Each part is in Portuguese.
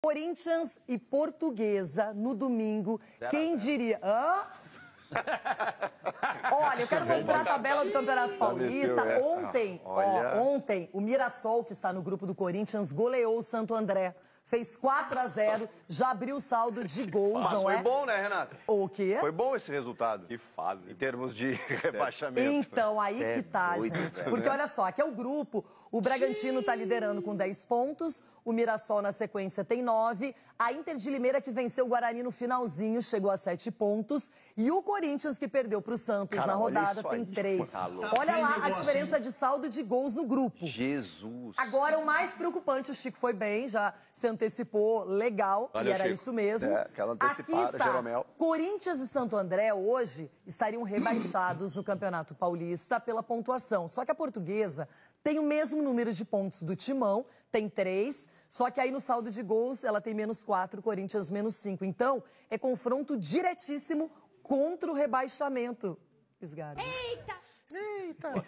Corinthians e Portuguesa no domingo. Quem diria? Hã? Olha, eu quero mostrar a tabela do Campeonato Paulista. Ontem, o Mirassol, que está no grupo do Corinthians, goleou o Santo André. Fez 4-0, já abriu o saldo de gols, Mas não é? foi bom, né, Renata? O quê? Foi bom esse resultado. Que fase. Em termos de rebaixamento. Então, aí que tá, doido, gente. velho. Porque olha só, aqui é o grupo. O Bragantino tá liderando com 10 pontos. O Mirassol, na sequência, tem 9. A Inter de Limeira, que venceu o Guarani no finalzinho, chegou a 7 pontos. E o Corinthians, que perdeu pro Santos na rodada, tem 3. Olha lá a diferença de saldo de gols no grupo. Jesus. Agora, o mais preocupante, o Chico foi bem, já se antecipou legal, Valeu, e era Chico. isso mesmo. É, aquela antecipada, Aqui está. Jeromel. Corinthians e Santo André, hoje, estariam rebaixados no Campeonato Paulista pela pontuação. Só que a Portuguesa tem o mesmo número de pontos do Timão, tem 3, só que aí no saldo de gols ela tem -4, Corinthians -5. Então, é confronto diretíssimo contra o rebaixamento. Esgaro. Eita!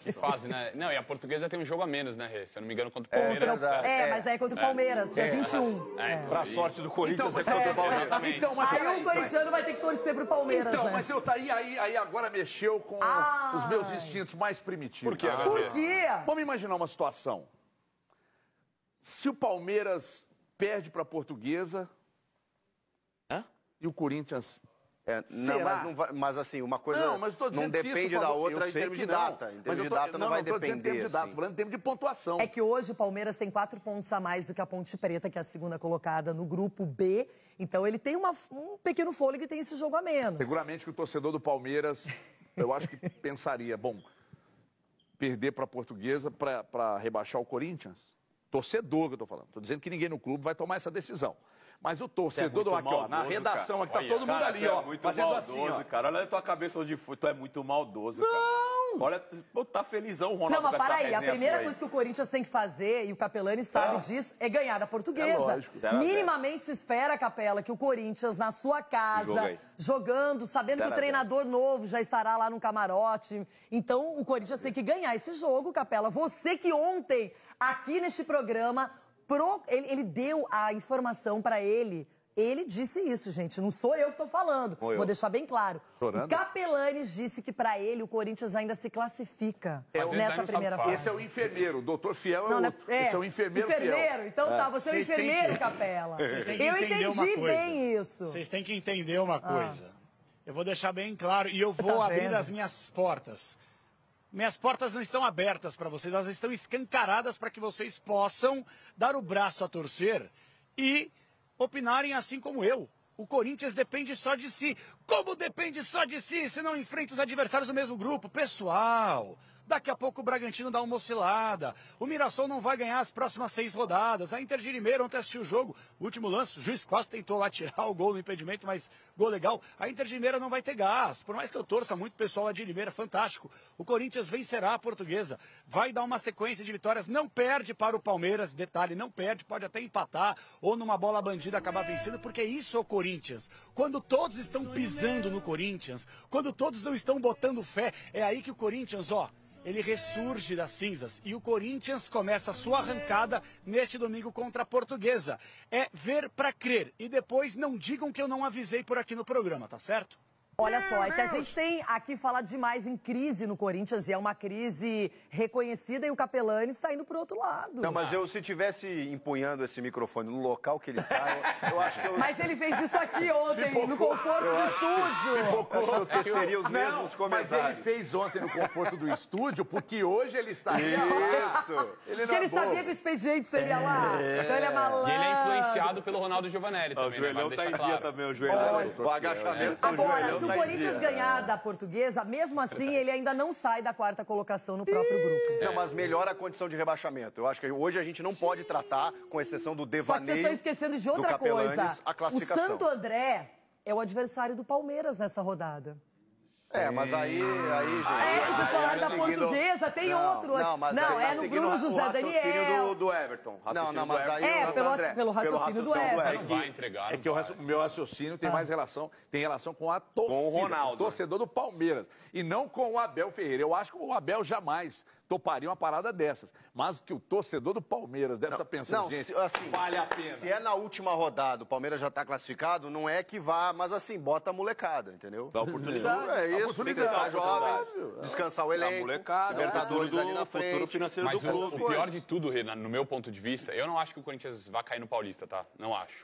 Que fase, né? Não, e a Portuguesa tem um jogo a menos, né, Rê? Se eu não me engano, contra o Palmeiras. Mas é contra o Palmeiras, dia 21. Pra sorte do Corinthians, Então, é contra o Palmeiras. Exatamente. Então, mas Aí peraí, o corintiano vai ter que torcer pro Palmeiras, Então, né? mas aí agora mexeu com os meus instintos mais primitivos. Por quê, Por quê? Vamos imaginar uma situação. Se o Palmeiras perde para a Portuguesa e o Corinthians... Não, Será? mas, não vai, mas assim, uma coisa Não, mas tô dizendo não que depende isso da falou- outra eu em sei termos que de não. data. Em Mas termos eu de tô- data não vai tô dizendo em depender. termos de data, assim. tô falando em termos de pontuação. É que hoje o Palmeiras tem 4 pontos a mais do que a Ponte Preta, que é a segunda colocada no grupo B. Então ele tem um pequeno fôlego e tem esse jogo a menos. Seguramente que o torcedor do Palmeiras, eu acho que pensaria, bom, perder para a Portuguesa para rebaixar o Corinthians? Torcedor que eu tô falando. Tô dizendo que ninguém no clube vai tomar essa decisão. Mas o torcedor do aqui, ó, na redação, aqui tá todo mundo ali, ó, muito fazendo maldoso, assim, ó. cara. Olha a tua cabeça onde foi. Tu é muito maldoso, cara. Olha, pô, tá felizão o Ronaldo Não, mas com essa para aí, a resenha primeira sua aí. coisa que o Corinthians tem que fazer, e o Capelani sabe disso, é ganhar da Portuguesa. É lógico. Minimamente se espera, Capela, que o Corinthians, na sua Jogo casa, aí. jogando, sabendo que o 0 a 0. treinador novo já estará lá no camarote. Então, o Corinthians tem que ganhar esse jogo, Capela. Você que ontem, aqui neste programa, ele deu a informação para ele. Ele disse isso, gente. Não sou eu que tô falando. Vou deixar bem claro. Chorando? O Capelanes disse que para ele o Corinthians ainda se classifica Às vezes nessa não sabe primeira falar. fase. Esse é o enfermeiro, o doutor Fiel é Não, o né? outro. Esse é o enfermeiro fiel. Então tá, você é o Vocês têm enfermeiro, que- Capela. Vocês têm que Eu entender uma entendi coisa. bem isso. Vocês têm que entender uma coisa. Eu vou deixar bem claro e eu vou Tá abrir vendo? as minhas portas. Minhas portas não estão abertas para vocês, elas estão escancaradas para que vocês possam dar o braço a torcer e opinarem assim como eu. O Corinthians depende só de si. Como depende só de si se não enfrenta os adversários do mesmo grupo? Pessoal, daqui a pouco o Bragantino dá uma oscilada. O Mirassol não vai ganhar as próximas 6 rodadas. A Inter de Limeira ontem assistiu o jogo. O último lance, o juiz quase tentou lá tirar o gol no impedimento, mas gol legal. A Inter de Limeira não vai ter gás. Por mais que eu torça muito o pessoal lá de Limeira, fantástico. O Corinthians vencerá a Portuguesa. Vai dar uma sequência de vitórias. Não perde para o Palmeiras. Detalhe, não perde. Pode até empatar ou numa bola bandida acabar vencendo, porque isso é o Corinthians. Quando todos estão pisando no Corinthians, quando todos não estão botando fé, é aí que o Corinthians, ó, ele ressurge das cinzas e o Corinthians começa a sua arrancada neste domingo contra a Portuguesa. É ver pra crer e depois não digam que eu não avisei por aqui no programa, tá certo? Olha só, é que a gente tem aqui falado demais em crise no Corinthians e é uma crise reconhecida e o Capelani está indo pro outro lado. Não, mas eu, se tivesse empunhando esse microfone no local que ele está, eu acho que eu... Mas ele fez isso aqui ontem, no conforto do estúdio. acho que eu teceria os mesmos Mas comentários. ele fez ontem no conforto do estúdio, porque hoje ele está aqui. Isso! Ele Porque ele sabia que o expediente seria lá. Então ele é malandro. E ele é influenciado pelo Ronaldo Giovanelli Ó, o também, né? joelhão Vale tá em deixar dia claro. também, o joelhão. O agachamento do Agora, joelhão se o tá em Corinthians dia. ganhar da Portuguesa, mesmo assim ele ainda não sai da 4ª colocação no próprio grupo. Não, mas melhora a condição de rebaixamento. Eu acho que hoje a gente não pode tratar, com exceção do Só que vocês devaneio estão esquecendo de do outra Capelanes, coisa. a O classificação. Santo André é o adversário do Palmeiras nessa rodada. É, mas aí gente... É, que vocês falaram da seguindo- Portuguesa, tem outro. Não, mas aí não tá é no seguindo Bruno o José raciocínio Daniel. do Everton. Não, mas aí... É, o pelo André. raciocínio do Everton. Não vai entregar. É que o meu raciocínio tem mais relação, com a torcida, Com o Ronaldo. o torcedor do Palmeiras, e não com o Abel Ferreira. Eu acho que o Abel jamais toparia uma parada dessas. Mas que o torcedor do Palmeiras deve estar pensando, Não, gente, assim, vale a pena. se é na última rodada, o Palmeiras já tá classificado, não é que vá, mas assim, bota a molecada, entendeu? Dá oportunidade. É isso, oportunidade, descansar jovens, descansar o A elenco, molecada, Libertadores ali na futuro frente. financeiro Mas do clube. o pior de tudo, Renan, no meu ponto de vista, eu não acho que o Corinthians vai cair no Paulista, tá? Não acho.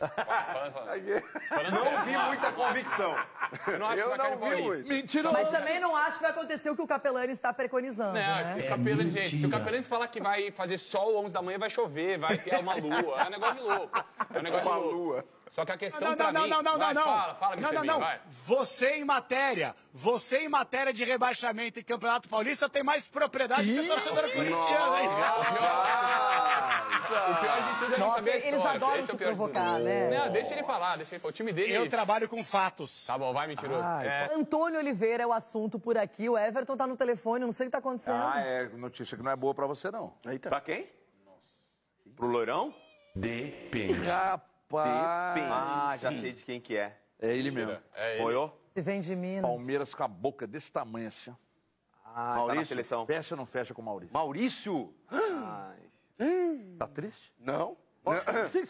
Não vi muita convicção. Eu não acho que vai cair no Paulista. Mentiroso. Mas também não acho que vai acontecer o que o Capelani está preconizando, Não, acho que né? o Capelani, gente, se o Capelani falar que vai fazer sol 11 da manhã, vai chover, vai ter uma lua. É um negócio de louco. É um negócio de louco. Só que a questão pra mim... Vai, fala, Mr. Bean, vai. Você em matéria de rebaixamento em Campeonato Paulista tem mais propriedade que a torcedora corintiana, hein? O pior de tudo é não Nossa, saber a história. eles adoram Esse se é o pior de tudo. provocar, né? Não, deixa ele falar, deixa ele falar. O time dele... Eu trabalho com fatos. Tá bom, vai, mentiroso. Antônio Oliveira é o assunto por aqui. O Everton tá no telefone, não sei o que tá acontecendo. Ah, é notícia que não é boa pra você, não. Pra quem? Pro Loirão? Rapaz. Ah, já sei de quem que é. É ele mesmo. É ele. Moiô? Se vem de Minas. Palmeiras com a boca desse tamanho assim. Ó. Ah, tá na seleção. Fecha ou não fecha com o Maurício? Maurício? Tá triste? Não.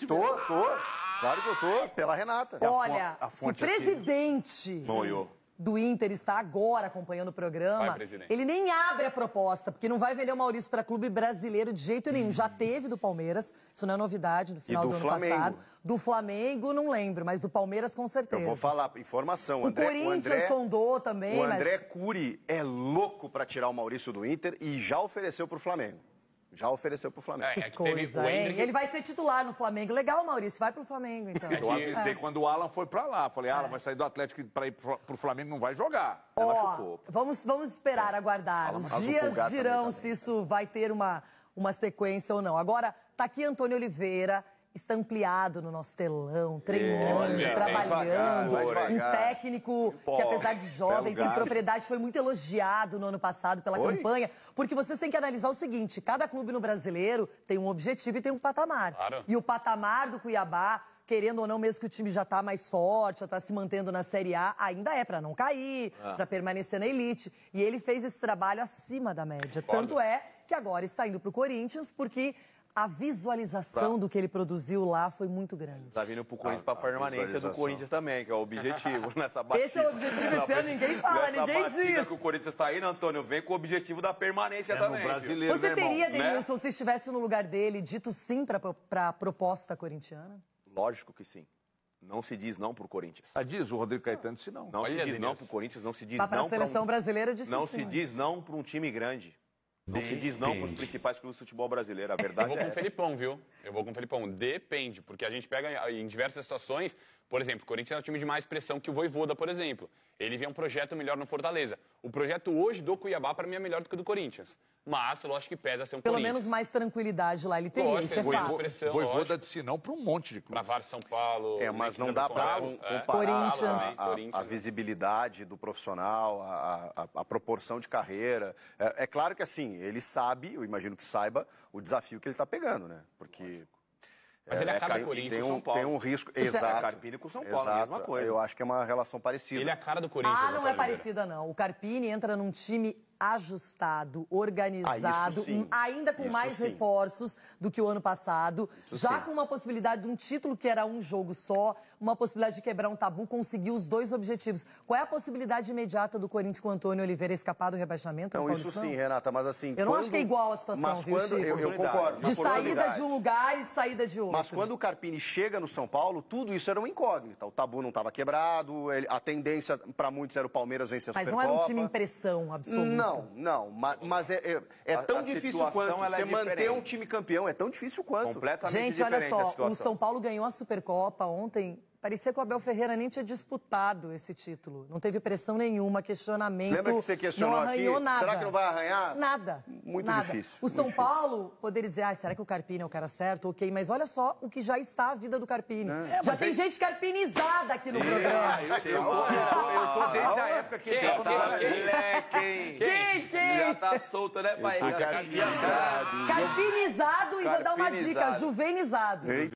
Tô. Claro que eu tô, pela Renata. Olha, a se o fonte aqui. presidente Moiô. do Inter está agora acompanhando o programa, Vai, presidente. ele nem abre a proposta, porque não vai vender o Maurício para clube brasileiro de jeito nenhum. Já teve do Palmeiras, isso não é novidade, no final do do ano Flamengo. passado. Do Flamengo, não lembro, mas do Palmeiras com certeza. Eu vou falar, informação. O Corinthians sondou também, O André mas... Cury é louco pra tirar o Maurício do Inter e já ofereceu pro Flamengo. Já ofereceu pro Flamengo. É que teve Coisa, o hein? Hendrick... Ele vai ser titular no Flamengo. Legal, Maurício, vai pro Flamengo, então. Eu avisei quando o Alan foi pra lá. Falei, Alan, vai sair do Atlético pra ir pro Flamengo, não vai jogar. Ó, vamos esperar, aguardar. Os dias dirão se isso vai ter uma sequência ou não. Agora, tá aqui Antônio Oliveira, está ampliado no nosso telão, treinando, trabalhando. vai devagar. Um técnico que, apesar de jovem, tem propriedade, foi muito elogiado no ano passado pela campanha. Porque vocês têm que analisar o seguinte, cada clube no brasileiro tem um objetivo e tem um patamar. Claro. E o patamar do Cuiabá, querendo ou não, mesmo que o time já está mais forte, já está se mantendo na Série A, ainda é para não cair, para permanecer na elite. E ele fez esse trabalho acima da média. Tanto é que agora está indo para o Corinthians, porque a visualização do que ele produziu lá foi muito grande. Tá vindo pro Corinthians pra permanência do Corinthians também, que é o objetivo nessa batida. Esse é o objetivo esse ano, ninguém fala, ninguém diz. Nessa que o Corinthians tá indo, Antônio, vem com o objetivo da permanência também. Brasileiro, Você né, irmão? teria, Denilson, se estivesse no lugar dele, dito sim para a proposta corintiana? Lógico que sim. Não se diz não pro Corinthians. Ah, diz o Rodrigo Caetano, se não. Não se Olha, diz não Denilson. pro Corinthians, não se diz Tá para não a seleção brasileira de Não se diz não para um time grande. Não se diz não para os principais clubes de futebol brasileiro. A Eu verdade vou é com o essa. Felipão, viu? Eu vou com o Felipão. Depende, porque a gente pega em diversas situações, por exemplo, o Corinthians é o time de mais pressão que o Vojvoda, por exemplo. Ele vê um projeto melhor no Fortaleza. O projeto hoje do Cuiabá, para mim, é melhor do que o do Corinthians. Mas, lógico que pesa ser um Pelo Corinthians. menos mais tranquilidade lá ele teria, Lógico, isso é ele fato. pressão, Voivoda lógico. disse não para um monte de clube. Pra vários São Paulo. Mas não Corinthians, dá para Corinthians, comparar Corinthians. a visibilidade do profissional, a proporção de carreira. É claro que assim, ele sabe, eu imagino que saiba, o desafio que ele está pegando, né? Porque... Mas ele é a cara do Corinthians, tem São Paulo. tem um risco. É Exato. Carpini com São Paulo, Exato. mesma coisa. Eu acho que é uma relação parecida. Ele é a cara do Corinthians. Ah, não Antônio é Oliveira. parecida, não. O Carpini entra num time ajustado, organizado, isso sim. ainda com Isso mais sim. reforços do que o ano passado, já sim. com uma possibilidade de um título que era um jogo só, uma possibilidade de quebrar um tabu, conseguir os dois objetivos. Qual é a possibilidade imediata do Corinthians com o Antônio Oliveira escapar do rebaixamento? Não, no isso Paulistão? sim, Renata, mas assim... Eu não acho que é igual a situação, mas viu, quando, Chico? eu concordo. De mas saída de um lugar e de saída de outro. Mas quando o Carpini chega no São Paulo, tudo isso era uma incógnita. O tabu não estava quebrado, a tendência para muitos era o Palmeiras vencer a Mas Supercopa. não era um time em pressão absoluta. Não, mas é tão a difícil situação, quanto ela é você manter diferente. um time campeão. É tão difícil quanto. Completamente Gente, olha diferente a só, situação. o São Paulo ganhou a Supercopa ontem. Parecia que o Abel Ferreira nem tinha disputado esse título. Não teve pressão nenhuma, questionamento. Lembra que você questionou não arranhou aqui? nada. Será que não vai arranhar? Nada. Muito nada. difícil. O São muito difícil. Paulo poderia dizer, será que o Carpini é o cara certo? Ok, mas olha só o que já está a vida do Carpini. Já tem gente carpinizada aqui no programa. Eu tô desde a época que Quem? Quem? Já tá solto, né, pai? Carpinizado e vou dar uma dica, Carpinizado. juvenizado.